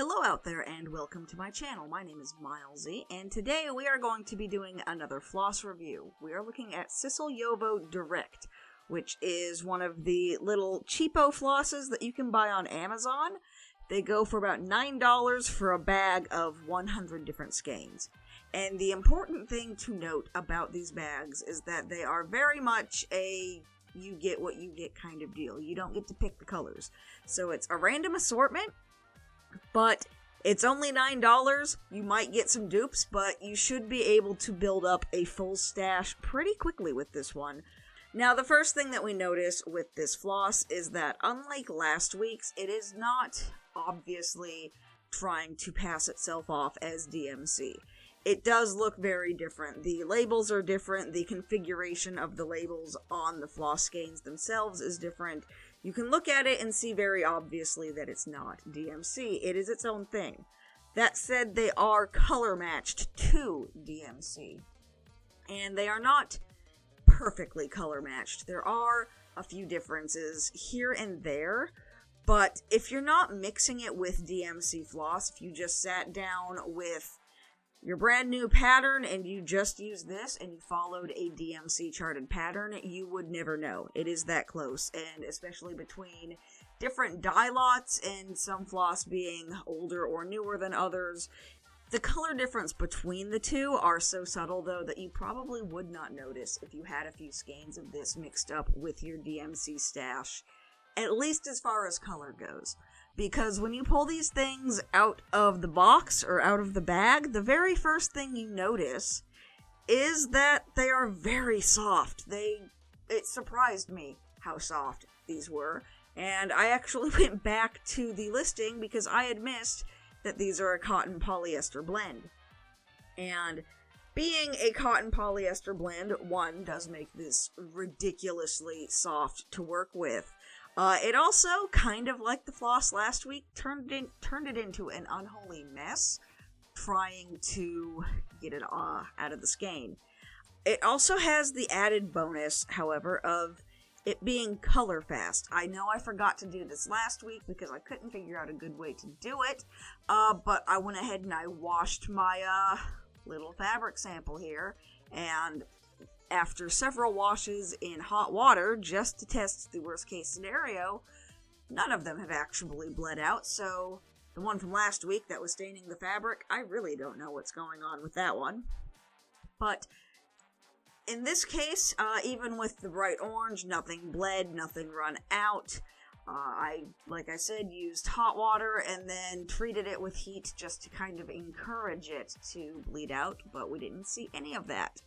Hello out there and welcome to my channel. My name is Milesy and today we are going to be doing another floss review. We are looking at Sisilyovo Direct, which is one of the little cheapo flosses that you can buy on Amazon. They go for about $9 for a bag of 100 different skeins. And the important thing to note about these bags is that they are very much a you get what you get kind of deal. You don't get to pick the colors. So it's a random assortment, but it's only $9. You might get some dupes, but you should be able to build up a full stash pretty quickly with this one. Now, the first thing that we notice with this floss is that, unlike last week's, it is not obviously trying to pass itself off as DMC. It does look very different. The labels are different. The configuration of the labels on the floss skeins themselves is different. You can look at it and see very obviously that it's not DMC. It is its own thing. That said, they are color matched to DMC. And they are not perfectly color matched. There are a few differences here and there. But if you're not mixing it with DMC floss, if you just sat down with your brand new pattern and you just used this and you followed a DMC charted pattern, you would never know. It is that close, and especially between different dye lots and some floss being older or newer than others, the color difference between the two are so subtle though that you probably would not notice if you had a few skeins of this mixed up with your DMC stash, at least as far as color goes. Because when you pull these things out of the box or out of the bag, the very first thing you notice is that they are very soft. It surprised me how soft these were, and I actually went back to the listing because I had missed that these are a cotton polyester blend. And being a cotton polyester blend, one, does make this ridiculously soft to work with. It also, kind of like the floss last week, turned it into an unholy mess, trying to get it out of the skein. It also has the added bonus, however, of it being color fast. I know I forgot to do this last week because I couldn't figure out a good way to do it, but I went ahead and I washed my little fabric sample here, and after several washes in hot water, just to test the worst case scenario, none of them have actually bled out, so the one from last week that was staining the fabric, I really don't know what's going on with that one. But in this case, even with the bright orange, nothing bled, nothing run out. Like I said, used hot water and then treated it with heat just to kind of encourage it to bleed out, but we didn't see any of that.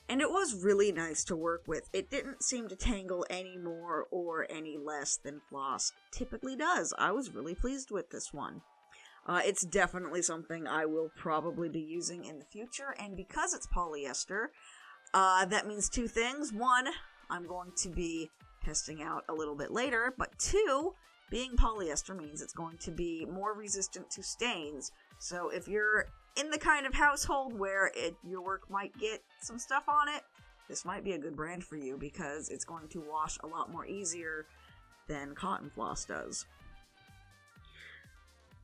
And it was really nice to work with. It didn't seem to tangle any more or any less than floss typically does. I was really pleased with this one. It's definitely something I will probably be using in the future, and because it's polyester, that means two things. One, I'm going to be testing out a little bit later, but two, being polyester means it's going to be more resistant to stains. So if you're in the kind of household where your work might get some stuff on it, this might be a good brand for you because it's going to wash a lot more easier than cotton floss does.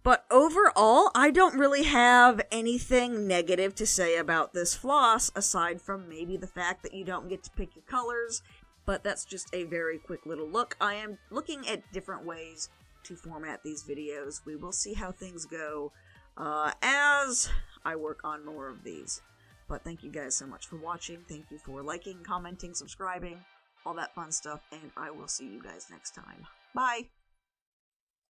But overall, I don't really have anything negative to say about this floss aside from maybe the fact that you don't get to pick your colors, but that's just a very quick little look. I am looking at different ways to format these videos. We will see how things go as I work on more of these. But thank you guys so much for watching. Thank you for liking, commenting, subscribing, all that fun stuff, and I will see you guys next time. Bye!